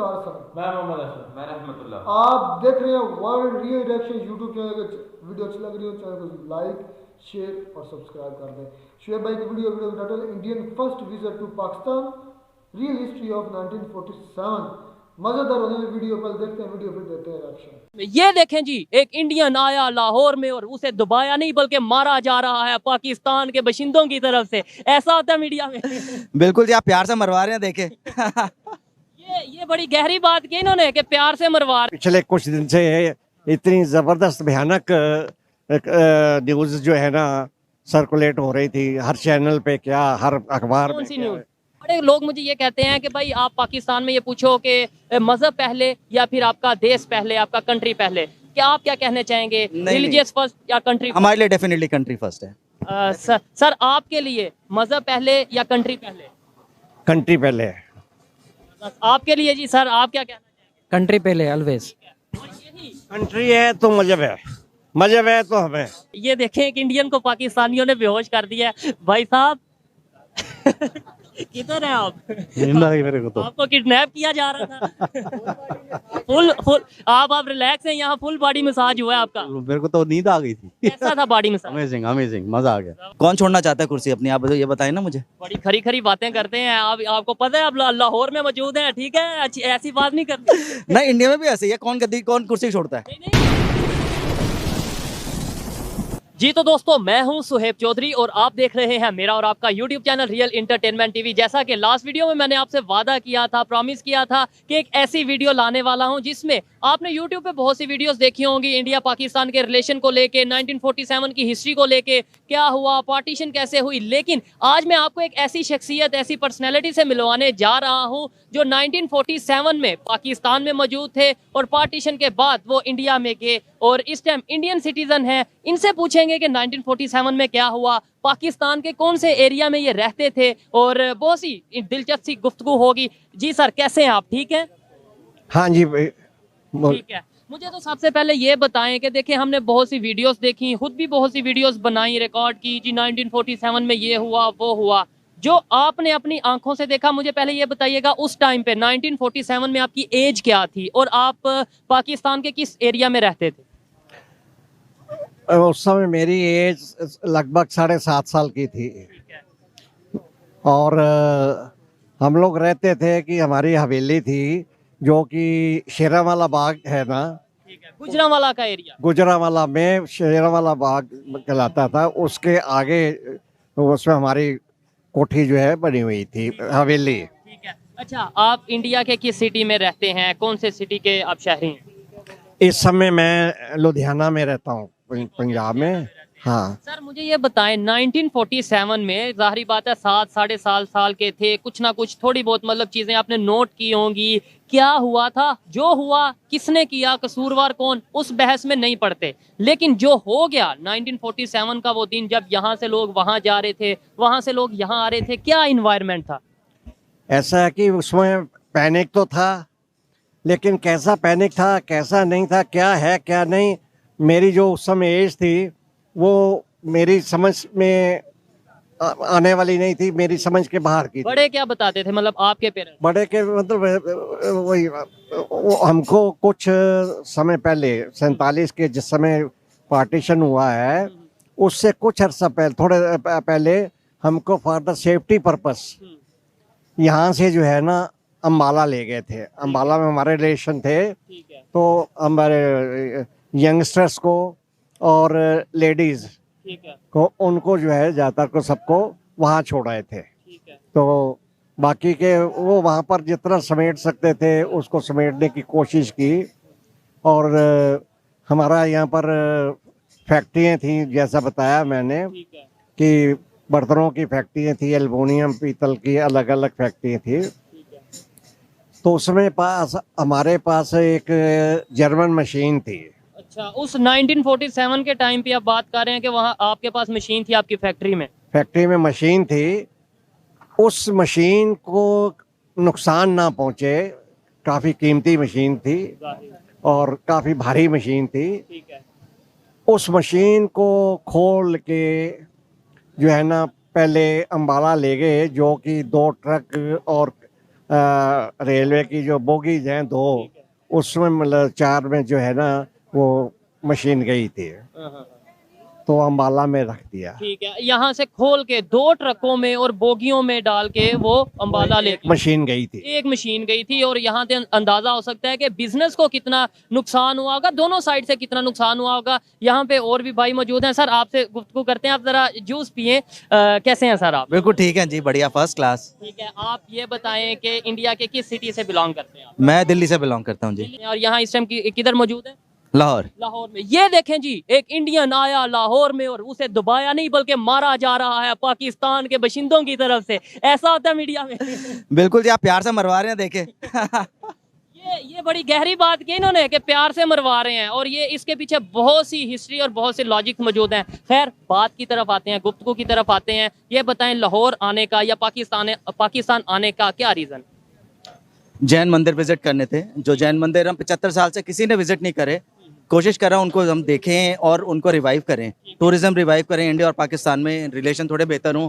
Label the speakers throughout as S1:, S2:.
S1: अफसार हसन।
S2: मैं मोहम्मद अशरफ। मैं रहमतुल्लाह।
S1: आप देख रहे हैं world real reaction YouTube channel. Video अच्छी लग रही हो चैनल को लाइक शेयर और सब्सक्राइब कर दें। शुएब भाई की वीडियो का title Indian first visit to Pakistan, real history of 1947। मजेदार होने वाली वीडियो, पहले देखते हैं वीडियो फिर देते हैं रिएक्शन।
S3: ये देखें जी, एक इंडियन आया लाहौर में और उसे दबाया नहीं बल्कि मारा जा रहा है पाकिस्तान के बशिंदों की तरफ से। ऐसा होता है मीडिया में।
S4: बिल्कुल जी, आप प्यार से मरवा रहे हैं, देखे।
S3: ये बड़ी गहरी बात की इन्होंने कि प्यार से मरवा रहे।
S5: पिछले कुछ दिन से इतनी जबरदस्त भयानक न्यूज जो है ना सर्कुलेट हो रही थी, हर चैनल पे क्या, हर अखबार
S3: कौन
S5: में
S3: सी
S5: क्या।
S3: न्यूज? बड़े लोग मुझे ये कहते हैं कि भाई आप पाकिस्तान में ये पूछो कि मजहब पहले या फिर आपका देश पहले, आपका कंट्री पहले, क्या आप क्या कहना चाहेंगे? रिलीजियस फर्स्ट या कंट्री?
S4: हमारे लिए डेफिनेटली कंट्री फर्स्ट है।
S3: सर आपके लिए मजहब पहले या कंट्री पहले?
S5: कंट्री पहले है।
S3: आपके लिए जी सर, आप क्या कहना चाहेंगे?
S6: कंट्री पहले ऑलवेज।
S5: कंट्री है तो मजहब है, मजहब है तो हमें।
S3: ये देखें एक इंडियन को पाकिस्तानियों ने बेहोश कर दिया है। भाई साहब किधर है आप?
S5: मेरे को तो
S3: आपको किडनैप किया जा रहा था। फुल आप रिलैक्स हैं, यहाँ फुल बॉडी मसाज हुआ है आपका।
S7: मेरे को तो नींद आ गई थी।
S3: कैसा था बॉडी मसाज?
S7: अमेजिंग अमेजिंग, मजा आ गया।
S4: कौन छोड़ना चाहता है कुर्सी अपनी, आप ये बताएं ना मुझे।
S3: बड़ी खरी खरी बातें करते हैं आप, आपको पता है आप लाहौर में मौजूद हैं, ठीक है? अच्छी ऐसी बात नहीं करते।
S4: नहीं, इंडिया में भी ऐसे ही है, कौन गद्दी कौन कुर्सी छोड़ता है।
S3: जी तो दोस्तों, मैं हूं सुहेब चौधरी और आप देख रहे हैं मेरा और आपका YouTube channel real entertainment TV. जैसा कि लास्ट वीडियो में मैंने आपसे वादा किया था, प्रॉमिस किया था कि एक ऐसी वीडियो लाने वाला हूं जिसमें आपने YouTube पे बहुत सी वीडियोस देखी होंगी इंडिया पाकिस्तान के रिलेशन को लेके, 1947 की हिस्ट्री को लेके, क्या हुआ, पार्टीशन कैसे हुई। लेकिन आज मैं आपको एक ऐसी शख्सियत, ऐसी पर्सनैलिटी से मिलवाने जा रहा हूँ जो 1947 में पाकिस्तान में मौजूद थे और पार्टीशन के बाद वो इंडिया में गए और इस टाइम इंडियन सिटीजन हैं। इनसे पूछेंगे कि 1947 में क्या हुआ, पाकिस्तान के कौन से एरिया में ये रहते थे और बहुत सी दिलचस्प सी गुफ्तगू होगी। जी सर, कैसे हैं आप? ठीक है?
S5: हाँ जी
S3: ठीक है। मुझे तो सबसे पहले ये बताएं कि देखिए हमने बहुत सी वीडियोस देखी, खुद भी बहुत सी वीडियोस बनाई, रिकॉर्ड की जी 1947 में ये हुआ वो हुआ। जो आपने अपनी आंखों से देखा, मुझे पहले ये बताइएगा उस टाइम पे 1947 में आपकी एज क्या थी और आप पाकिस्तान के किस एरिया में रहते थे?
S5: उस समय मेरी एज लगभग 7.5 साल की थी और हम लोग रहते थे कि हमारी हवेली थी जो कि शेरावाला बाग है ना,
S3: गुजरांवाला का एरिया।
S5: गुजरांवाला में शेरावाला बाग कहलाता था, उसके आगे उसमें हमारी कोठी जो है बनी हुई थी, हवेली।
S3: ठीक है। अच्छा, आप इंडिया के किस सिटी में रहते हैं? कौन से सिटी के आप शहरी हैं?
S5: इस समय मैं लुधियाना में रहता हूँ, पंजाब में। हाँ
S3: सर मुझे ये बताएं, 1947 में जाहिर बात है 7 साल के थे, कुछ ना कुछ थोड़ी बहुत मतलब चीजें आपने नोट की होंगी। क्या हुआ था, जो हुआ किसने किया, कसूरवार कौन, उस बहस में नहीं पड़ते। लेकिन जो हो गया 1947 का वो दिन जब यहाँ से लोग वहां जा रहे थे, वहां से लोग यहाँ आ रहे थे, क्या इन्वायरमेंट था?
S5: ऐसा है कि उसमें पैनिक तो था, लेकिन कैसा पैनिक था कैसा नहीं था, क्या है क्या नहीं, मेरी जो उस समय एज थी वो मेरी समझ में आने वाली नहीं थी, मेरी समझ के बाहर की थी।
S3: बड़े क्या बताते थे, मतलब आपके पेरेंट्स?
S5: बड़े के मतलब वही हमको कुछ समय पहले 47 के जिस समय पार्टीशन हुआ है उससे कुछ अर्सा पहले, थोड़े पहले हमको फॉर द सेफ्टी पर्पस यहाँ से जो है ना अम्बाला ले गए थे। अम्बाला में हमारे रिलेशन थे, तो हमारे यंगस्टर्स को और लेडीज को, उनको जो है ज़्यादातर को सबको वहाँ छोड़ाए थे। तो बाकी के वो वहाँ पर जितना समेट सकते थे उसको समेटने की कोशिश की। और हमारा यहाँ पर फैक्ट्रियाँ थी, जैसा बताया मैंने कि बर्तनों की फैक्ट्रियाँ थी, एल्युमिनियम पीतल की अलग अलग फैक्ट्रियाँ थी। तो उसमें पास हमारे पास एक जर्मन मशीन थी।
S3: अच्छा, उस 1947 के टाइम पे आप बात कर रहे हैं कि वहाँ आपके पास मशीन थी आपकी फैक्ट्री में?
S5: फैक्ट्री में मशीन थी, उस मशीन को नुकसान ना पहुँचे, काफ़ी कीमती मशीन थी और काफ़ी भारी मशीन थी। उस मशीन को खोल के जो है ना पहले अम्बाला ले गए, जो कि 2 ट्रक और रेलवे की जो बोगीज हैं 2, उसमें मतलब 4 में जो है ना वो मशीन गई थी, तो अम्बाला में रख दिया।
S3: ठीक है, यहाँ से खोल के 2 ट्रकों में और बोगियों में डाल के वो अम्बाला ले गए।
S5: मशीन गई थी,
S3: एक मशीन गई थी, और यहाँ से अंदाजा हो सकता है कि बिजनेस को कितना नुकसान हुआ होगा, दोनों साइड से कितना नुकसान हुआ होगा। यहाँ पे और भी भाई मौजूद हैं। सर, आपसे गुफ्तगू करते हैं, आप जरा जूस पिए। कैसे हैं सर आप?
S4: बिल्कुल ठीक है जी, बढ़िया, फर्स्ट क्लास।
S3: ठीक है, आप ये बताएं कि इंडिया के किस सिटी से बिलोंग करते हैं आप?
S4: मैं दिल्ली से बिलोंग करता हूँ जी।
S3: और यहाँ इस टाइम किधर मौजूद है?
S4: लाहौर।
S3: लाहौर में। ये देखें जी, एक इंडियन आया लाहौर में और उसे दबाया नहीं बल्कि मारा जा रहा है पाकिस्तान के बशिंदों की तरफ से। ऐसा होता है मीडिया में।
S4: बिल्कुल जी, आप प्यार से मरवा रहे हैं, देखे।
S3: ये बड़ी गहरी बात की इन्होंने कि प्यार से मरवा रहे हैं, और ये इसके पीछे बहुत सी हिस्ट्री और बहुत से लॉजिक मौजूद हैं। खैर, बात की तरफ आते हैं, गुफ्तगू की तरफ आते हैं। ये बताएं, लाहौर आने का या पाकिस्तान आने का क्या रीजन?
S4: जैन मंदिर विजिट करने थे, जो जैन मंदिर हम 75 साल से किसी ने विजिट नहीं करे। कोशिश कर रहा हूँ उनको हम देखें और उनको रिवाइव करें, टूरिज्म रिवाइव करें। इंडिया और पाकिस्तान में रिलेशन थोड़े बेहतर हों,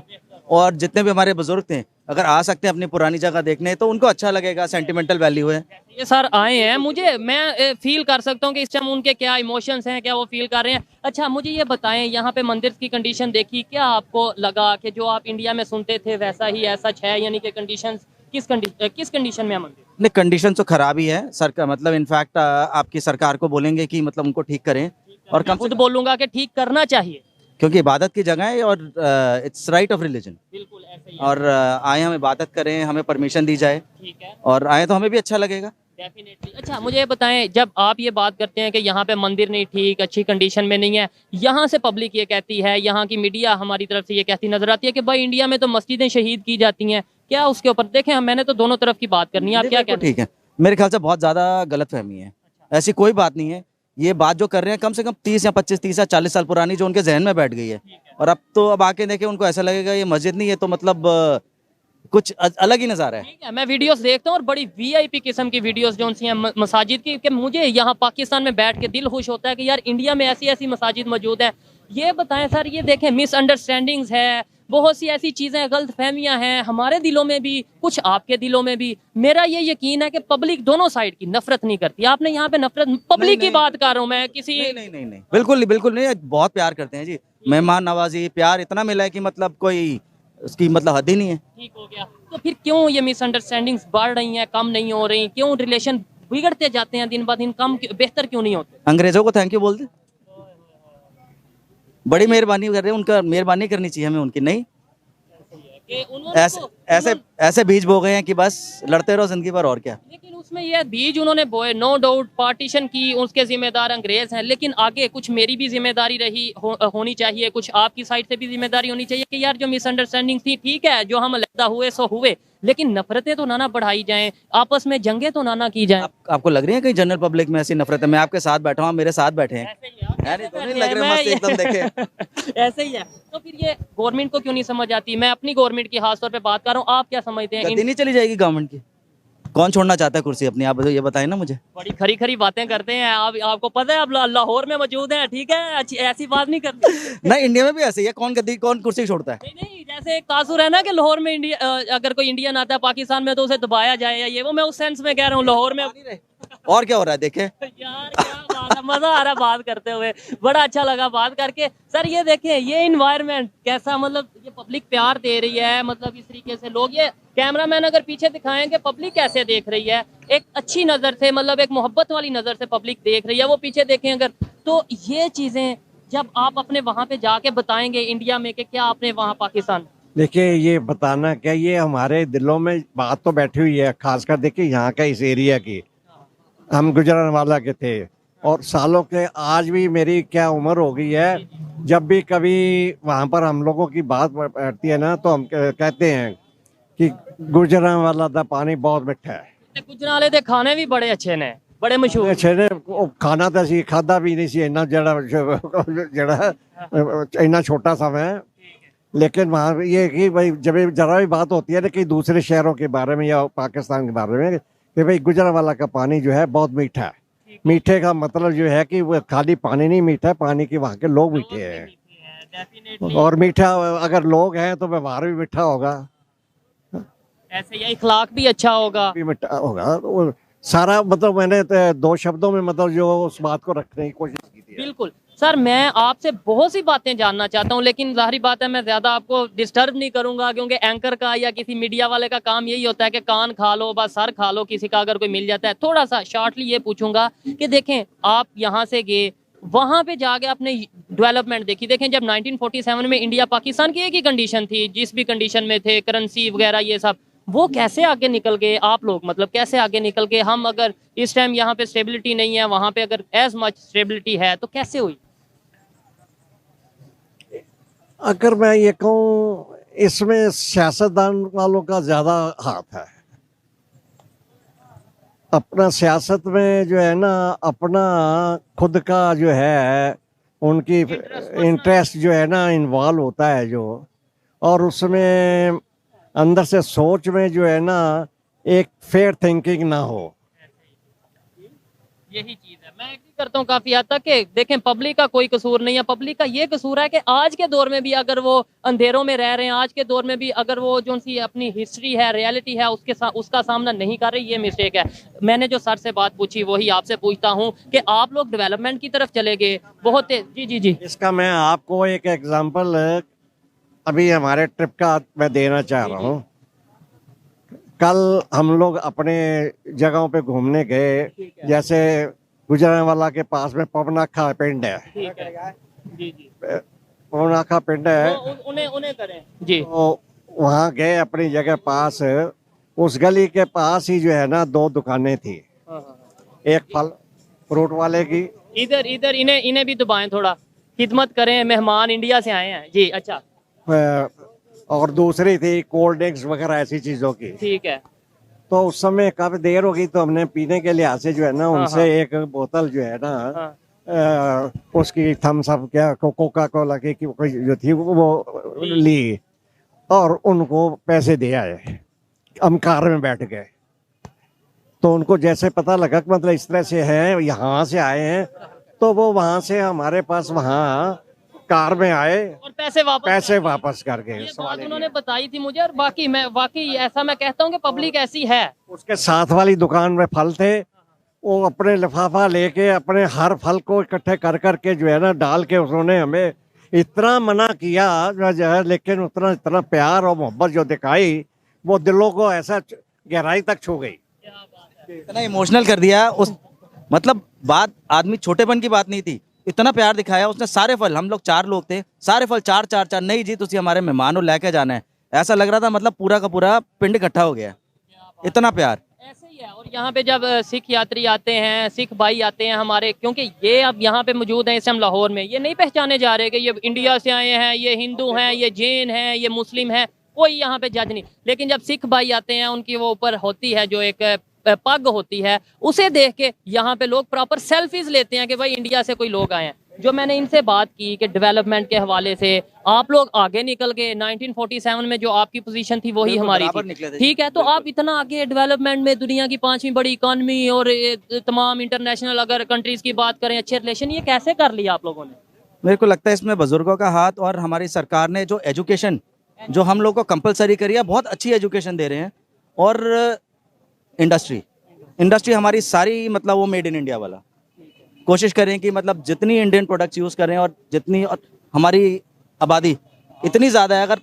S4: और जितने भी हमारे बुजुर्ग थे अगर आ सकते हैं अपनी पुरानी जगह देखने तो उनको अच्छा लगेगा, सेंटिमेंटल वैल्यू है।
S3: ये सर आए हैं, मैं फील कर सकता हूँ कि इस टाइम उनके क्या इमोशंस हैं, क्या वो फील कर रहे हैं। अच्छा, मुझे ये बताएं, यहाँ पे मंदिर की कंडीशन देखी, क्या आपको लगा कि जो आप इंडिया में सुनते थे वैसा ही ऐसा है, यानी कि कंडीशन किस कंडीशन में है मंदिर?
S4: नहीं, कंडीशन तो खराब ही है सर का, मतलब इनफैक्ट आपकी सरकार को बोलेंगे कि मतलब उनको ठीक करें, और
S3: मैं खुद बोलूंगा कि ठीक करना चाहिए,
S4: क्योंकि इबादत की जगह है और इट्स राइट ऑफ रिलीजन।
S3: बिल्कुल ऐसे ही है।
S4: और आए हम इबादत करें, हमें परमिशन दी जाए,
S3: ठीक है,
S4: और आए तो हमें भी अच्छा लगेगा।
S3: डेफिनेटली। अच्छा, मुझे ये बताएं, जब आप ये बात करते हैं कि यहाँ पे मंदिर नहीं ठीक, अच्छी कंडीशन में नहीं है, यहाँ से पब्लिक ये कहती है, यहाँ की मीडिया हमारी तरफ से ये कहती नजर आती है कि भाई इंडिया में तो मस्जिदें शहीद की जाती हैं, क्या उसके ऊपर देखें? मैंने तो दोनों तरफ की बात करनी है, आप क्या कहते हैं?
S4: ठीक है, मेरे ख्याल से बहुत ज़्यादा गलत फहमी है, ऐसी कोई बात नहीं है। ये बात जो कर रहे हैं कम से कम 30 या 25, 30 या 40 साल पुरानी, जो उनके जहन में बैठ गई है, और अब आके देखें उनको ऐसा लगेगा ये मस्जिद नहीं है, तो मतलब कुछ अलग ही नज़ारा है।
S3: ठीक है, मैं वीडियोस देखता हूँ और बड़ी वीआईपी किस्म की वीडियोस जो उनसी हैं मसाजिद की, कि मुझे यहाँ पाकिस्तान में बैठ के दिल खुश होता है कि यार इंडिया में ऐसी ऐसी मसाजिद मौजूद है। ये बताएं सर, ये देखें मिसअंडरस्टैंडिंग्स है, बहुत सी ऐसी चीज़ें, गलत फहमियाँ हैं हमारे दिलों में भी, कुछ आपके दिलों में भी। मेरा ये यकीन है कि पब्लिक दोनों साइड की नफरत नहीं करती। आपने यहाँ पे नफरत, पब्लिक की बात कर रहा हूँ मैं, किसी
S4: नहीं, बिल्कुल नहीं, बहुत प्यार करते हैं जी, मेहमान नवाजी, प्यार इतना मिला है कि मतलब कोई उसकी मतलब हद ही नहीं है।
S3: ठीक हो गया, तो फिर क्यों ये मिसअंडरस्टैंडिंग्स बढ़ रही हैं, कम नहीं हो रही? क्यों रिलेशन बिगड़ते जाते हैं दिन ब दिन, बेहतर क्यों नहीं होते?
S4: अंग्रेजों को थैंक यू बोल दे, बड़ी मेहरबानी कर रहे हैं, उनका मेहरबानी करनी चाहिए हमें उनकी। नहीं,
S3: कि उन्होंने
S4: ऐसे बीज बो गए हैं कि बस लड़ते रहो जिंदगी भर, और क्या।
S3: लेकिन उसमें ये बीज उन्होंने बोए, नो डाउट पार्टीशन की, उसके जिम्मेदार अंग्रेज हैं, लेकिन आगे कुछ मेरी भी जिम्मेदारी होनी चाहिए, कुछ आपकी साइड से भी जिम्मेदारी होनी चाहिए कि यार जो मिसअंडरस्टैंडिंग थी, ठीक है, जो हम अलहदा हुए सो हुए, लेकिन नफरतें तो ना बढ़ाई जाएं, आपस में जंगें तो ना की जाएं।
S4: आपको लग रही है कहीं जनरल पब्लिक में ऐसी नफरत है? मैं आपके साथ बैठा हूँ, आप मेरे साथ बैठे हैं,
S3: ऐसे ही है,
S4: नहीं, तो नहीं लग रहे मस्त एकदम, देखे।
S3: ऐसे ही है। तो फिर ये गवर्नमेंट को क्यों नहीं समझ आती? मैं अपनी गवर्नमेंट की खास तौर पे बात कर रहा हूँ, आप क्या समझते हैं?
S4: गद्दी नहीं चली जाएगी गवर्नमेंट की? कौन छोड़ना चाहता है कुर्सी अपनी? आप ये बताएं ना मुझे।
S3: बड़ी खरी खरी बातें करते हैं आप, आपको पता है आप लाहौर में मौजूद हैं, ठीक है, अच्छी ऐसी बात नहीं करते।
S4: नहीं, इंडिया में भी ऐसे ही है, कौन कुर्सी छोड़ता है?
S3: नहीं, जैसे एक तासुर है ना कि लाहौर में अगर कोई इंडियन आता है पाकिस्तान में तो उसे दबाया जाए, या ये वो, मैं उस सेंस में कह रहा हूँ लाहौर में।
S4: और क्या हो रहा है देखे।
S3: यार क्या बात है, मजा आ रहा है बात करते हुए, बड़ा अच्छा लगा बात करके। सर ये देखें, ये इन्वायरमेंट कैसा, मतलब ये पब्लिक प्यार दे रही है, मतलब इस तरीके से लोग, ये कैमरामैन अगर पीछे दिखाएं कि पब्लिक कैसे देख रही है, एक अच्छी नज़र से, मतलब एक मोहब्बत वाली नज़र से पब्लिक देख रही है, वो पीछे देखें अगर, तो ये चीज़ें जब आप अपने वहाँ पे जाके बताएंगे इंडिया में कि क्या आपने वहाँ पाकिस्तान।
S5: देखिए ये बताना क्या, ये हमारे दिलों में बात तो बैठी हुई है, खासकर देखिए यहाँ का, इस एरिया की। हम गुजरांवाला के थे, और सालों के, आज भी मेरी क्या उम्र हो गई है, जब भी कभी वहाँ पर हम लोगों की बात बैठती है ना, तो हम कहते हैं कि गुजरांवाला का पानी बहुत मिठा है।
S3: गुजरांवाले के खाने भी बड़े अच्छे ने, बड़े मशहूर।
S5: अच्छे ने, खाना तो असी खादा भी नहीं सी, इन्ना इन्ना छोटा सा मैं, लेकिन वहाँ ये कि भाई जब जरा भी बात होती है ना कि दूसरे शहरों के बारे में या पाकिस्तान के बारे में, कि भाई गुजरांवाला का पानी जो है बहुत मीठा है। मीठे का मतलब जो है कि वो खाली पानी नहीं मीठा है, पानी के वहाँ के लोग मीठे हैं, और मीठा अगर लोग हैं तो व्यवहार भी मीठा होगा।
S3: ऐसे ये इखलाक भी अच्छा होगा।
S5: भी होगा। वो सारा मतलब मैंने तो 2 शब्दों में मतलब जो उस बात को रखने की कोशिश की थी।
S3: बिल्कुल सर, मैं आपसे बहुत सी बातें जानना चाहता हूं, लेकिन जाहिर बात है मैं ज्यादा आपको डिस्टर्ब नहीं करूंगा, क्योंकि एंकर का या किसी मीडिया वाले का काम यही होता है कि कान खा लो, बस सर खा लो किसी का अगर कोई मिल जाता है। थोड़ा सा शॉर्टली ये पूछूंगा कि देखें, आप यहाँ से गए, वहां पे जाके आपने डेवलपमेंट देखी। देखें, जब 1947 में इंडिया पाकिस्तान की एक ही कंडीशन थी, जिस भी कंडीशन में थे, करेंसी वगैरह ये सब, वो कैसे आगे निकल गए आप लोग, मतलब कैसे आगे निकल गए? हम अगर इस टाइम यहाँ पे स्टेबिलिटी नहीं है, वहां पे अगर एज मच स्टेबिलिटी है, तो कैसे हुई?
S5: अगर मैं ये कहूँ, इसमें सियासतदान वालों का ज्यादा हाथ है। अपना सियासत में जो है ना, अपना खुद का जो है, उनकी इंटरेस्ट जो है ना इन्वॉल्व होता है जो, और उसमें अंदर से सोच में जो है ना एक फेयर थिंकिंग ना हो।
S3: यही चीज है, मैं एग्री करता हूँ काफी हद तक कि देखें, पब्लिक का कोई कसूर नहीं है। पब्लिक का ये कसूर है कि आज के दौर में भी अगर वो अंधेरों में रह रहे हैं, आज के दौर में भी अगर वो जो सी अपनी हिस्ट्री है, रियलिटी है, उसका सामना नहीं कर रहे, ये मिस्टेक है। मैंने जो सर से बात पूछी वही आपसे पूछता हूँ कि आप लोग डेवलपमेंट की तरफ चले गए बहुत जी जी जी।
S5: इसका मैं आपको एक एग्जांपल अभी हमारे ट्रिप का मैं देना चाह रहा हूँ। कल हम लोग अपने जगहों पे घूमने गए, जैसे गुजरांवाला के पास में पवनाखा पिंड है।
S3: ठीक है जी जी,
S5: पवनाखा पिंड है,
S3: उन्हें करें जी।
S5: तो वहाँ गए अपनी जगह पास। उस गली के पास ही जो है ना 2 दुकानें थी। एक फल फ्रूट वाले की,
S3: इधर इधर इन्हें भी दबाएं, थोड़ा खिदमत करें, मेहमान इंडिया से आए हैं जी। अच्छा,
S5: और दूसरी थी कोल्ड ड्रिंक्स वगैरह ऐसी चीजों की।
S3: ठीक है।
S5: तो उस समय काफी देर हो गई, तो हमने पीने के लिहाज से जो है ना उनसे एक बोतल जो है ना उसकी थम्स अप क्या कोका कोला की कोई जो थी वो ली और उनको पैसे दे आए। हम कार में बैठ गए, तो उनको जैसे पता लगा कि मतलब इस तरह से है, यहाँ से आए हैं, तो वो वहां से हमारे पास वहाँ कार में आए
S3: और पैसे वापस
S5: कर गए।
S3: ये बात उन्होंने बताई थी मुझे, और वाकई ऐसा मैं कहता हूँ कि पब्लिक ऐसी है।
S5: उसके साथ वाली दुकान में फल थे, वो अपने लिफाफा लेके अपने हर फल को इकट्ठे कर करके जो है ना डाल के उन्होंने हमें इतना मना किया जो है, लेकिन उतना इतना प्यार और मोहब्बत जो दिखाई, वो दिलों को ऐसा गहराई तक छू गई।
S4: इतना इमोशनल कर दिया उस, मतलब बात आदमी छोटेपन की बात नहीं थी, इतना प्यार दिखाया उसने। सारे फल, हम लोग 4 लोग थे, सारे फल चार नहीं जी तुसी हमारे मेहमान को लेके जाना है, ऐसा लग रहा था मतलब पूरा का पूरा पिंड इकट्ठा हो गया, इतना प्यार।
S3: ऐसे ही है। और यहाँ पे जब सिख यात्री आते हैं, सिख भाई आते हैं हमारे, क्योंकि ये अब यहाँ पे मौजूद हैं इस टाइम लाहौर में, ये नहीं पहचाने जा रहे कि ये इंडिया से आए हैं, ये हिंदू हैं, ये जैन हैं, ये मुस्लिम हैं, कोई यहाँ पे जज नहीं। लेकिन जब सिख भाई आते हैं, उनकी वो ऊपर होती है जो एक पग होती है, उसे देख के यहाँ पे लोग प्रॉपर सेल्फीज लेते हैं कि भाई इंडिया से कोई लोग आए हैं। जो मैंने इनसे बात की कि डेवलपमेंट के हवाले से आप लोग आगे निकल गए, 1947 में जो आपकी पोजीशन थी वही हमारी थी, ठीक है, तो आप इतना आगे डेवलपमेंट में, दुनिया की 5वीं बड़ी इकॉनमी और तमाम इंटरनेशनल अगर कंट्रीज की बात करें, अच्छे रिलेशन, ये कैसे कर लिया आप लोगों ने?
S4: मेरे को लगता है इसमें बुजुर्गों का हाथ, और हमारी सरकार ने जो एजुकेशन जो हम लोग को कंपलसरी करी है, बहुत अच्छी एजुकेशन दे रहे हैं। और इंडस्ट्री हमारी सारी मतलब वो मेड इन इंडिया वाला, कोशिश करें कि मतलब जितनी इंडियन प्रोडक्ट्स यूज़ करें, और जितनी, और हमारी आबादी इतनी ज़्यादा है, अगर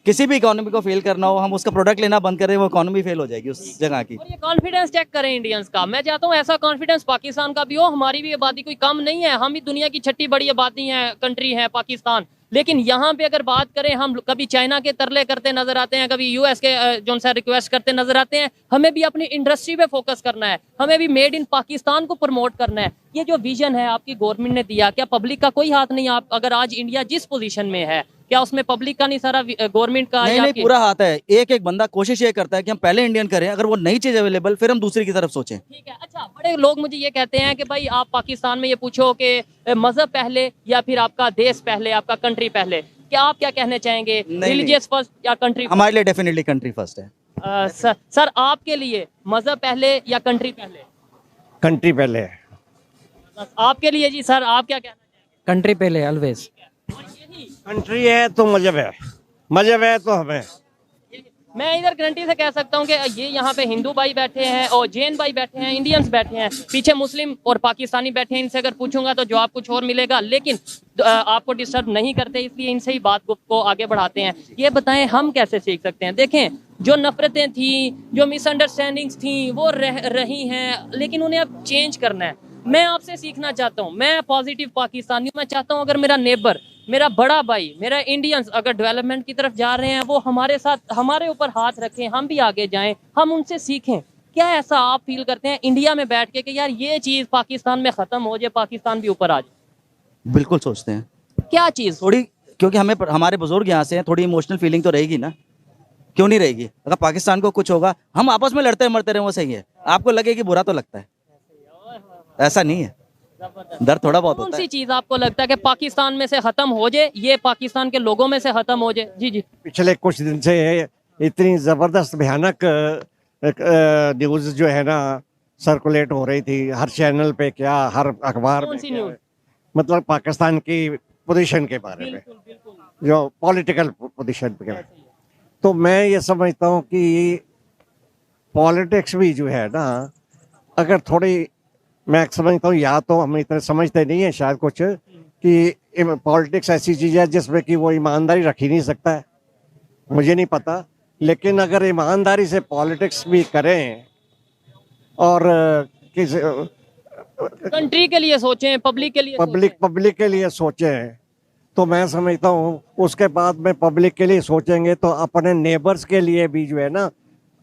S4: किसी भी इकोनॉमी को फेल करना हो, हम उसका प्रोडक्ट लेना बंद करें, वो इकोनॉमी फेल हो जाएगी उस जगह की।
S3: और ये कॉन्फिडेंस चेक करें इंडियंस का, मैं चाहता हूँ ऐसा कॉन्फिडेंस पाकिस्तान का भी हो। हमारी भी आबादी कोई कम नहीं है, हम भी दुनिया की 6ठी बड़ी आबादी है, कंट्री है पाकिस्तान। लेकिन यहाँ पे अगर बात करें, हम कभी चाइना के तरले करते नजर आते हैं, कभी यूएस के जो सा रिक्वेस्ट करते नजर आते हैं। हमें भी अपनी इंडस्ट्री पे फोकस करना है, हमें भी मेड इन पाकिस्तान को प्रमोट करना है। ये जो विजन है आपकी गवर्नमेंट ने दिया, क्या पब्लिक का कोई हाथ नहीं? आप अगर आज इंडिया जिस पोजीशन में है, क्या उसमें पब्लिक का नहीं, सारा गवर्नमेंट का?
S4: नहीं, पूरा हाथ है। एक बंदा कोशिश ये करता है कि हम पहले इंडियन करें, अगर वो नई चीज अवेलेबल, फिर हम दूसरी की तरफ सोचें।
S3: ठीक है। अच्छा, बड़े लोग मुझे ये कहते हैं कि भाई आप पाकिस्तान में ये पूछो कि मजहब पहले या फिर आपका देश पहले, आपका कंट्री पहले, क्या आप क्या कहना चाहेंगे? रिलीजियस फर्स्ट या कंट्री?
S4: हमारे लिए डेफिनेटली कंट्री फर्स्ट है।
S3: सर आपके लिए मजहब पहले या कंट्री पहले?
S5: कंट्री पहले।
S3: आपके लिए जी सर, आप क्या कहना चाहेंगे?
S6: कंट्री पहले ऑलवेज।
S5: कंट्री है तो मजहब है, मजहब है तो हमें।
S3: मैं इधर गारंटी से कह सकता हूँ कि ये यहाँ पे हिंदू भाई बैठे हैं और जैन भाई बैठे हैं, इंडियंस बैठे हैं, पीछे मुस्लिम और पाकिस्तानी बैठे हैं। इनसे अगर पूछूंगा तो जवाब कुछ और मिलेगा, लेकिन आपको डिस्टर्ब नहीं करते, इसलिए इनसे ही बात को आगे बढ़ाते हैं। ये बताएं हम कैसे सीख सकते हैं? देखें, जो नफरतें थी, जो मिसअंडरस्टैंडिंग्स थी, वो रही हैं, लेकिन उन्हें अब चेंज करना है। मैं आपसे सीखना चाहता हूँ, मैं पॉजिटिव पाकिस्तानी हूँ। मैं चाहता हूँ अगर मेरा नेबर, मेरा बड़ा भाई, मेरा इंडियंस अगर डेवलपमेंट की तरफ जा रहे हैं, वो हमारे साथ, हमारे ऊपर हाथ रखें, हम भी आगे जाएं, हम उनसे सीखें। क्या ऐसा आप फील करते हैं इंडिया में बैठ के कि यार ये चीज़ पाकिस्तान में ख़त्म हो जाए, पाकिस्तान भी ऊपर आ जाए?
S4: बिल्कुल सोचते हैं।
S3: क्या चीज़?
S4: थोड़ी, क्योंकि हमें, हमारे बुजुर्ग यहाँ से हैं, थोड़ी इमोशनल फीलिंग तो रहेगी ना, क्यों नहीं रहेगी? अगर पाकिस्तान को कुछ होगा, हम आपस में लड़ते मरते रहे वो सही है, आपको लगे कि बुरा तो लगता है, ऐसा नहीं है, डर थोड़ा बहुत
S3: कौन
S4: होता
S3: सी
S4: है।
S3: चीज़ आपको लगता है कि पाकिस्तान में से ख़त्म हो जाए, ये पाकिस्तान के लोगों में से ख़त्म हो जाए? जी जी।
S5: पिछले कुछ दिन से इतनी जबरदस्त भयानक न्यूज जो है ना सर्कुलेट हो रही थी, हर चैनल पे क्या, हर अखबार
S3: कौन
S5: में
S3: सी
S5: क्या,
S3: न्यूज़?
S5: मतलब पाकिस्तान की पोजीशन के बारे में,
S3: बिल्कुल बिल्कुल।
S5: जो पॉलिटिकल पोजीशन पे। तो मैं ये समझता हूँ कि पॉलिटिक्स भी जो है ना, अगर थोड़ी, मैं समझता हूँ, या तो हम इतने समझते नहीं है शायद कुछ, कि पॉलिटिक्स ऐसी चीज़ है जिसमें कि वो ईमानदारी रख ही नहीं सकता है, मुझे नहीं पता। लेकिन अगर ईमानदारी से पॉलिटिक्स भी करें और किस
S3: कंट्री के लिए सोचें, पब्लिक के लिए
S5: पब्लिक के लिए सोचें, तो मैं समझता हूँ उसके बाद में पब्लिक के लिए सोचेंगे तो अपने नेबर्स के लिए भी जो है ना,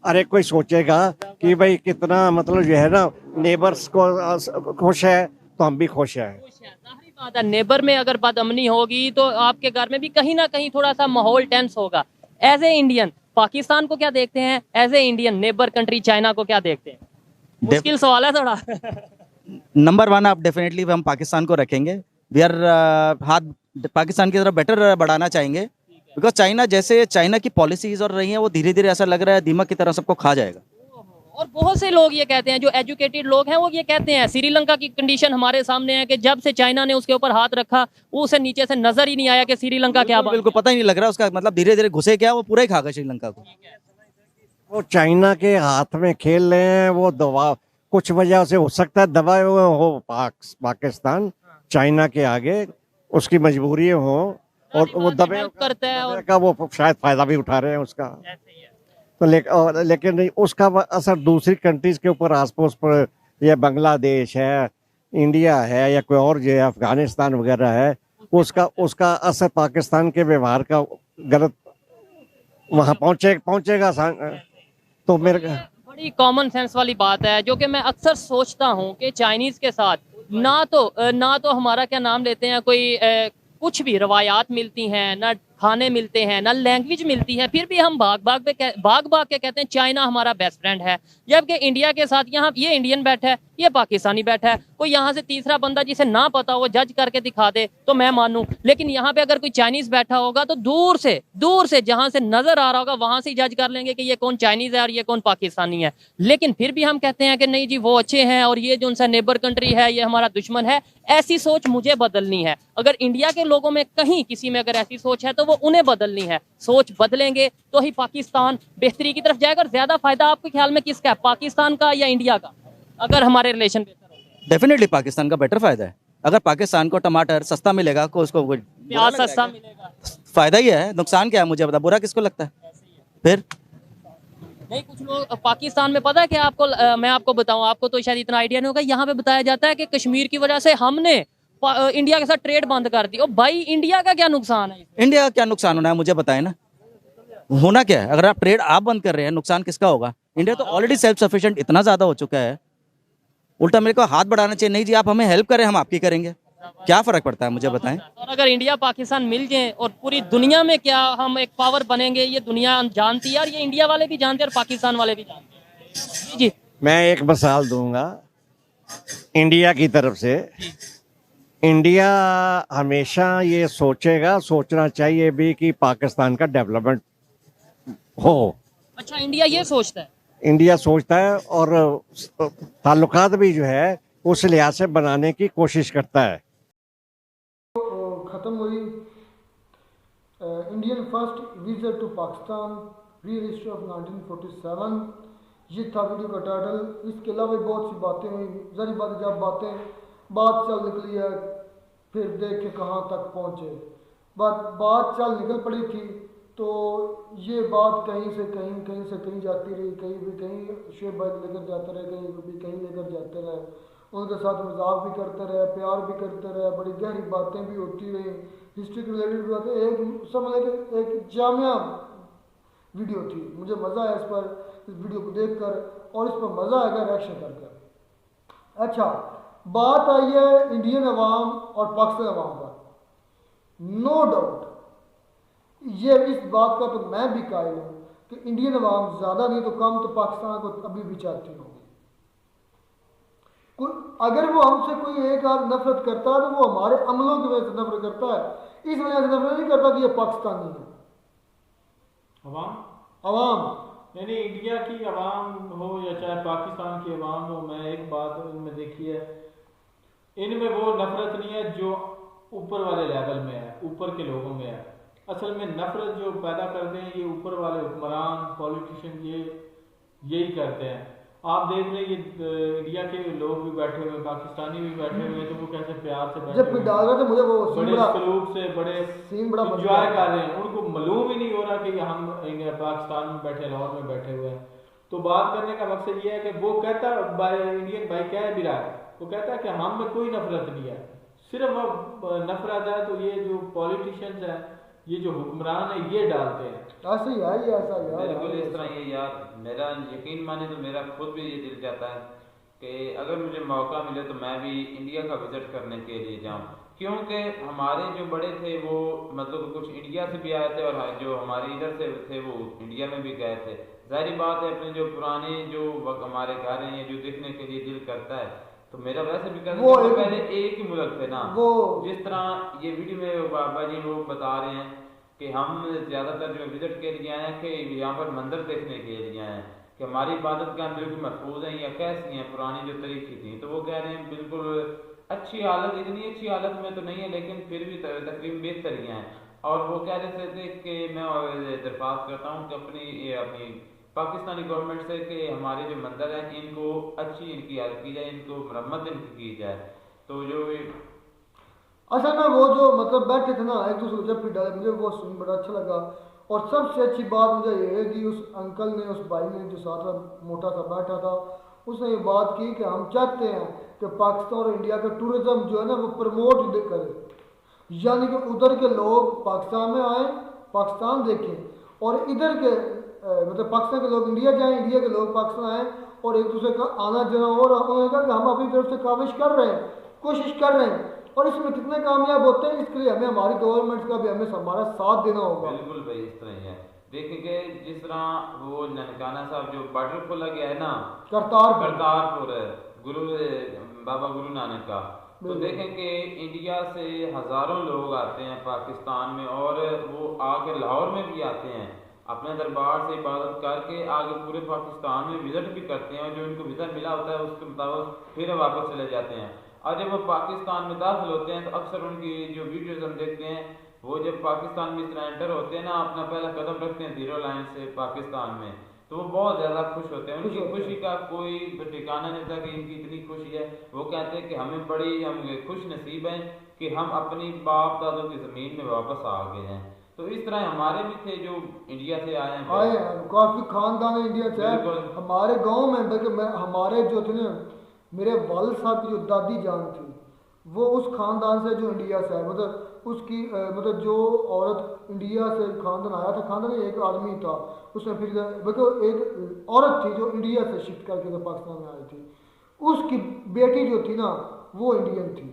S5: अरे कोई सोचेगा कि भाई कितना, मतलब जो है ना, नेबर्स को खुश है तो हम भी खुश हैं।
S3: जाहिर बात है, नेबर में अगर बदअमनी होगी तो आपके घर में भी कहीं ना कहीं थोड़ा सा माहौल टेंस होगा। एज ए इंडियन पाकिस्तान को क्या देखते हैं? As a Indian neighbour country China को क्या देखते हैं? मुश्किल सवाल है थोड़ा।
S4: नंबर वन, आप डेफिनेटली हम पाकिस्तान को रखेंगे। वी आर हाथ पाकिस्तान की तरफ बेटर बढ़ाना चाहेंगे, बिकॉज चाइना, जैसे चाइना की पॉलिसीज और रही हैं, वो धीरे धीरे ऐसा लग रहा है दीमक की तरह सबको खा जाएगा।
S3: और बहुत से लोग ये कहते हैं, जो एजुकेटेड लोग हैं, वो ये कहते हैं श्रीलंका की कंडीशन हमारे सामने है कि जब से चाइना ने उसके ऊपर हाथ रखा, उसे नीचे से नजर ही नहीं आया कि श्रीलंका क्या बन
S4: बिल्कुल पता ही नहीं लग रहा उसका, मतलब धीरे धीरे घुसे क्या, वो पूरा ही खा गया श्रीलंका को।
S5: वो चाइना के हाथ में खेल रहे हैं, वो दबा, कुछ वजह से हो सकता है दबाए हुए हो पाकिस्तान चाइना के आगे, उसकी मजबूरी हो, और वो दबे
S3: करता है और
S5: का वो शायद फायदा भी उठा रहे हैं उसका। तो लेकिन नहीं, उसका असर दूसरी कंट्रीज के ऊपर, आस पास पर, या बांग्लादेश है, इंडिया है, या कोई और जो है अफगानिस्तान वगैरह है, उसका असर पाकिस्तान के व्यवहार का गलत वहाँ पहुंचेगा। तो मेरे
S3: बड़ी कॉमन सेंस वाली बात है, जो कि मैं अक्सर सोचता हूँ कि चाइनीज के साथ ना तो हमारा क्या नाम लेते हैं, कोई कुछ भी रवायात मिलती हैं, ना खाने मिलते हैं, ना लैंग्वेज मिलती है, फिर भी हम भाग भाग के कहते हैं चाइना हमारा बेस्ट फ्रेंड है। जबकि इंडिया के साथ यहाँ ये इंडियन बैठा है, ये पाकिस्तानी बैठा है, कोई यहाँ से तीसरा बंदा जिसे ना पता हो जज करके दिखा दे तो मैं मानूं, लेकिन यहाँ पे अगर कोई चाइनीज बैठा होगा तो दूर से जहाँ से नजर आ रहा होगा वहां से जज कर लेंगे कि ये कौन चाइनीज है और ये कौन पाकिस्तानी है। लेकिन फिर भी हम कहते हैं कि नहीं जी वो अच्छे हैं और ये जो उनसा नेबर कंट्री है ये हमारा दुश्मन है। ऐसी सोच मुझे बदलनी है। अगर इंडिया के लोगों में कहीं किसी में अगर ऐसी सोच है तो वो उन्हें बदलनी है। सोच बदलेंगे तो ही पाकिस्तान बेहतरी की तरफ जाएगा। और ज्यादा फायदा आपके ख्याल में किसका है, पाकिस्तान का या इंडिया का, अगर हमारे रिलेशन बेहतर हो?
S4: डेफिनेटली पाकिस्तान का बेटर फायदा है। अगर पाकिस्तान को टमाटर सस्ता मिलेगा, को उसको
S3: प्याज सस्ता मिलेगा,
S4: फायदा ही है, नुकसान क्या है मुझे बता, बुरा किसको लगता है फिर?
S3: नहीं, कुछ लोग पाकिस्तान में, पता है कि आपको मैं आपको बताऊं, आपको तो शायद इतना आइडिया नहीं होगा, यहाँ पे बताया जाता है कि कश्मीर की वजह से हमने इंडिया के साथ ट्रेड बंद कर दी। और भाई इंडिया का क्या नुकसान है?
S4: इंडिया का क्या नुकसान होना है मुझे बताए ना, होना क्या है? अगर आप ट्रेड आप बंद कर रहे हैं, नुकसान किसका होगा? इंडिया तो ऑलरेडी सेल्फ सफिशिएंट इतना ज्यादा हो चुका है, उल्टा मेरे को हाथ बढ़ाना चाहिए। नहीं जी आप हमें हेल्प करें, हम आपकी करेंगे, क्या फर्क पड़ता है मुझे बताएं।
S3: और अगर इंडिया पाकिस्तान मिल जाए और पूरी दुनिया में क्या हम एक पावर बनेंगे, ये दुनिया जानती है और ये इंडिया वाले भी जानते हैं और पाकिस्तान वाले भी जानते हैं। जी
S5: मैं एक मिसाल दूंगा इंडिया की तरफ से। इंडिया हमेशा ये सोचना चाहिए भी कि पाकिस्तान का डेवलपमेंट हो।
S3: अच्छा, इंडिया ये सोचता है?
S5: इंडिया सोचता है और ताल्लुकात भी जो है उस लिहाज से बनाने की कोशिश करता है।
S1: ख़त्म हुई Indian first visit to Pakistan real history of 1947, ये था वीडियो का टाइटल। इसके अलावा बहुत सी बातें हुई, जारी बात है, जब बात चल निकली है फिर देख के कहाँ तक पहुँचे। बात चल निकल पड़ी थी तो ये बात कहीं से कहीं जाती रही, कहीं शुएब भाई लेकर जाते रहे, कहीं लेकर जाते रहे, उनके साथ मजाक भी करते रहे, प्यार भी करते रहे, बड़ी गहरी बातें भी होती रही, हिस्ट्री के रिलेटेड बातें। एक समझ लें एक जामिया वीडियो थी। मुझे मज़ा आया इस वीडियो को देखकर और इस पर मज़ा आएगा रिएक्शन करके। अच्छा, बात आई है इंडियन अवाम और पाकिस्तान अवाम पर। नो डाउट ये इस बात का तो मैं भी कायल हूँ कि इंडियन अवाम ज़्यादा नहीं तो कम तो पाकिस्तान को अभी भी चाहती होगी। अगर वो हमसे कोई एक आध नफरत करता है तो वो हमारे अमलों की वजह से नफरत करता है, इस वजह से नफरत नहीं करता कि ये पाकिस्तानी है। अवाम
S2: यानी इंडिया की अवाम हो या चाहे पाकिस्तान की अवाम हो, मैं एक बात इनमें देखी है, इनमें वो नफरत नहीं है जो ऊपर वाले लेवल में है, ऊपर के लोगों में है। असल में नफरत जो पैदा करते हैं ये ऊपर वाले हुक्मरान पॉलिटिशियन यही करते हैं। आप देख रहे ये इंडिया के लोग भी बैठे हुए, पाकिस्तानी भी बैठे हुए हैं, तो वो कैसे प्यार से बैठे
S1: जब डाल रहे थे मुझे वो
S2: बड़े सलूक से बड़े इंजॉय कर रहे हैं। उनको मालूम ही नहीं हो रहा कि हम पाकिस्तान में बैठे, लाहौर में बैठे हुए हैं। तो बात करने का मकसद ये है कि वो कहता इंडियन भाई कह भी रहा है, वो कहता है कि हम में कोई नफरत नहीं है, सिर्फ अब नफरत है तो ये जो पॉलिटिशियंस हैं, ये जो हुक्मरान है ये डालते हैं।
S1: ऐसा ही है, ऐसा यार
S2: बिल्कुल इस तरह ये यार, मेरा यकीन माने तो मेरा खुद भी ये दिल चाहता है कि अगर मुझे मौका मिले तो मैं भी इंडिया का विजिट करने के लिए जाऊं, क्योंकि हमारे जो बड़े थे वो मतलब कुछ इंडिया से भी आए थे और जो हमारे इधर से थे वो इंडिया में भी गए थे। जाहिर बात है अपने जो पुराने जो हमारे घर हैं जो देखने के लिए दिल करता है, तो मेरा वैसे भी कहना है तो पहले एक ही मुल्क थे ना, वो जिस तरह ये वीडियो में बाबा जी लोग बता रहे हैं कि हम ज़्यादातर जो विजिट के लिए आए हैं कि यहाँ पर मंदिर देखने के लिए आए हैं कि हमारी इबादत का बिल्कुल महफूज हैं या कैसी हैं पुरानी जो तरीक़ी थी, तो वो कह रहे हैं बिल्कुल अच्छी हालत, इतनी अच्छी हालत में तो नहीं है लेकिन फिर भी तकरीबन बेहतर ही हैं। और वो कह रहे थे कि मैं दरख्वास्त करता हूँ कि अपनी पाकिस्तानी गवर्नमेंट से कि हमारे जो मंदिर हैं इनको अच्छी इनकी हालत की जाए, इनको मरम्मत इनकी की जाए। तो जो
S1: असल में वो जो मतलब बैठे थे ना एक दूसरे को जब भी डाले, मुझे वो सुन बड़ा अच्छा लगा। और सबसे अच्छी बात मुझे ये है कि उस अंकल ने, उस भाई ने जो साथ में मोटा सा बैठा था, उसने ये बात की कि हम चाहते हैं कि पाकिस्तान और इंडिया का टूरिज्म जो है ना वो प्रमोट करे, यानी कि उधर के लोग पाकिस्तान में आए, पाकिस्तान देखें और इधर के मतलब पाकिस्तान के लोग इंडिया जाएं, इंडिया के लोग पाकिस्तान आएँ और एक दूसरे का आना जाना हो रहा। उन्होंने कहा कि हम अपनी तरफ से काविश कर रहे हैं, कोशिश कर रहे हैं और इसमें कितने कामयाब होते हैं इसके लिए हमें हमारी गवर्नमेंट का भी हमें हमारा साथ देना होगा।
S2: बिल्कुल भाई इस तरह ही है। देखेंगे जिस तरह वो ननकाना साहब जो बॉर्डर खोला गया है ना करतारपुर गुरु बाबा गुरु नानक का, तो देखें कि इंडिया से हज़ारों लोग आते हैं पाकिस्तान में और वो आके लाहौर में भी आते हैं, अपने दरबार से इबादत करके आगे पूरे पाकिस्तान में विजिट भी करते हैं और जो इनको वीज़ा मिला होता है उसके मुताबिक फिर वापस चले जाते हैं। और जब वो पाकिस्तान में दाखिल होते हैं तो अक्सर उनकी जो वीडियोज़ हम देखते हैं वो जब पाकिस्तान में इस तरह एंटर होते हैं ना, अपना पहला कदम रखते हैं 0 लाइन से पाकिस्तान में, तो वो बहुत ज़्यादा खुश होते हैं। उनकी खुशी का कोई ठिकाना नहीं था कि इनकी इतनी खुशी है। वो कहते हैं कि हमें बड़ी हम खुश नसीब हैं कि हम अपनी बाप दादों की ज़मीन में वापस आ गए हैं। तो इस तरह हमारे भी थे जो इंडिया से आए हैं,
S1: काफ़ी खानदान इंडिया से हमारे गाँव में, बल्कि हमारे जो थे ना मेरे वालिद साहब की जो दादी जान थी वो उस खानदान से जो इंडिया से है, मतलब उसकी मतलब जो औरत इंडिया से खानदान आया था, खानदान एक आदमी था, उसने फिर मतलब एक औरत थी जो इंडिया से शिफ्ट करके तो पाकिस्तान में आई थी, उसकी बेटी जो थी ना वो इंडियन थी,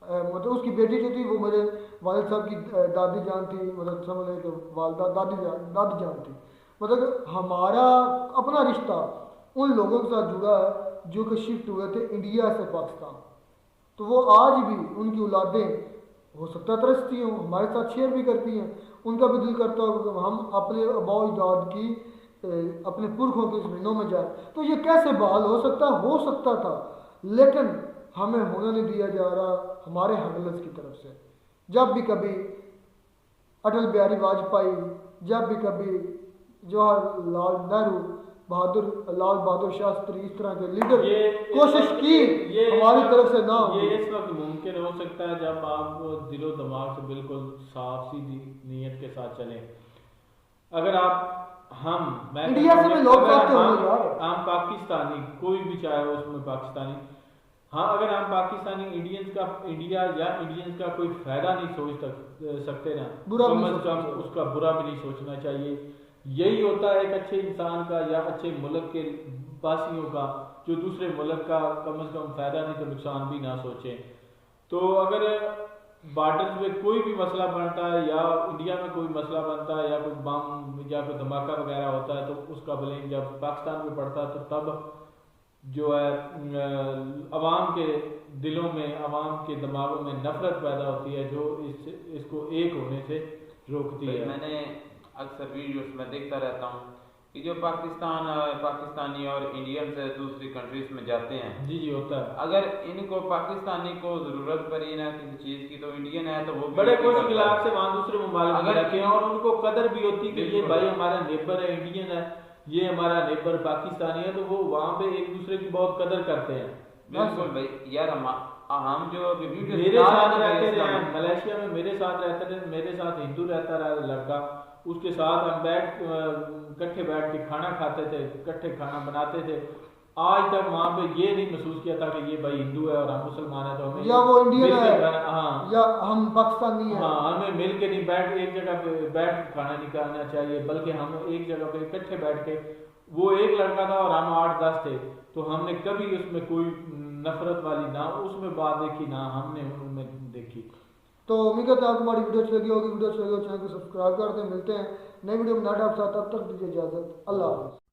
S1: मतलब उसकी बेटी जो थी वो मेरे वालिद साहब की दादी जान थी, मतलब समझ लें कि वालदा दादी जान थी। मतलब हमारा अपना रिश्ता उन लोगों के साथ जुड़ा है जो कि शिफ्ट हुए थे इंडिया से पाकिस्तान, तो वो आज भी उनकी औलादें हो सकता है तरसती हों, हमारे साथ शेयर भी करती हैं, उनका भी दिल करता हो कि हम अपने आबा अजदाद की अपने पुरखों की ज़मीनों में जाए। तो ये कैसे बहाल हो सकता था, लेकिन हमें होने नहीं दिया जा रहा हमारे हैंडलर्स की तरफ से। जब भी कभी अटल बिहारी वाजपेयी, जब भी कभी जवाहरलाल नेहरू, लाल बहादुर शास्त्री, इस तरह के लीडर
S6: ये
S1: कोशिश की हमारी तरफ से ना हो।
S6: ये इस वक्त मुमकिन हो सकता है जब आप दिलो दिमाग से बिल्कुल साफ सीधी नीयत के साथ चलें। अगर आप मैं
S1: इंडिया से भी लोग चाहते होंगे यार।
S6: हम पाकिस्तानी, कोई भी चाहे उसमें पाकिस्तानी, हाँ अगर हम पाकिस्तानी इंडियंस का इंडिया या इंडियंस का कोई फायदा नहीं सोच सकते ना,
S1: बुरा भी
S6: कम
S1: नहीं
S6: से कम
S1: सोचना
S6: उसका बुरा भी नहीं सोचना चाहिए। यही होता है एक अच्छे इंसान का या अच्छे मुल्क के वासियों का, जो दूसरे मुल्क का कम से कम फायदा नहीं तो नुकसान भी ना सोचे। तो अगर बॉर्डर में कोई भी मसला बनता है या इंडिया में कोई मसला बनता है या कोई बम या कोई धमाका वगैरह होता है तो उसका ब्लेम जब पाकिस्तान में पड़ता है तो तब जो है अवाम के दिलों में, अवाम के दिमागों में नफरत पैदा होती है जो इसको एक होने से रोकती है।
S2: मैंने अक्सर वीडियोस में देखता रहता हूँ कि जो पाकिस्तानी और इंडियंस दूसरी कंट्रीज में जाते हैं,
S6: जी जी होता है।
S2: अगर इनको पाकिस्तानी को जरूरत पड़ी ना किसी चीज की तो इंडियन है तो वो भी
S6: बड़े
S2: करता है।
S6: खुश से वहाँ दूसरे ममालिक में
S2: अगर-
S6: रखे हैं और उनको कदर भी होती है कि ये
S2: बिल्कुल।
S6: भाई हमारा नेबर है, इंडियन है, ये हमारा नेबर पाकिस्तानी है, तो वो वहाँ पे एक दूसरे की बहुत कदर करते हैं।
S2: बिल्कुल भाई यार, हम जो अभी वीडियो
S6: मेरे
S2: बना
S6: साथ
S2: रहे हैं
S6: रहते
S2: इस्लाम-
S6: रहे मलेशिया में, मेरे साथ रहते थे, मेरे साथ हिंदू रहता रहा लड़का, उसके साथ हम इकट्ठे बैठ के खाना खाते थे, इकट्ठे खाना बनाते थे। आज तक वहाँ पे ये नहीं महसूस किया था कि ये भाई हिंदू है और हम मुसलमान है तो हमें
S1: या वो इंडियन
S6: मिलके
S1: है
S6: खाना- हाँ
S1: या हम पाकिस्तानी है।
S6: हाँ, हमें मिल के नहीं बैठ एक जगह पे बैठ के खाना नहीं खाना चाहिए, बल्कि हम एक जगह पे इकट्ठे बैठ के, वो एक लड़का था और हम 8-10 थे, तो हमने कभी उसमें कोई नफरत वाली ना उसमें बात देखी ना हमने उनमें देखी।
S1: तो उम्मीद करते हैं आपको हमारी वीडियो अच्छी लगी होगी। वीडियो अच्छी लगी हो चैनल को सब्सक्राइब कर दें। मिलते हैं नई वीडियो में, नए आपके साथ, तब तक दीजिए इजाजत। अल्लाह हाफ़िज़।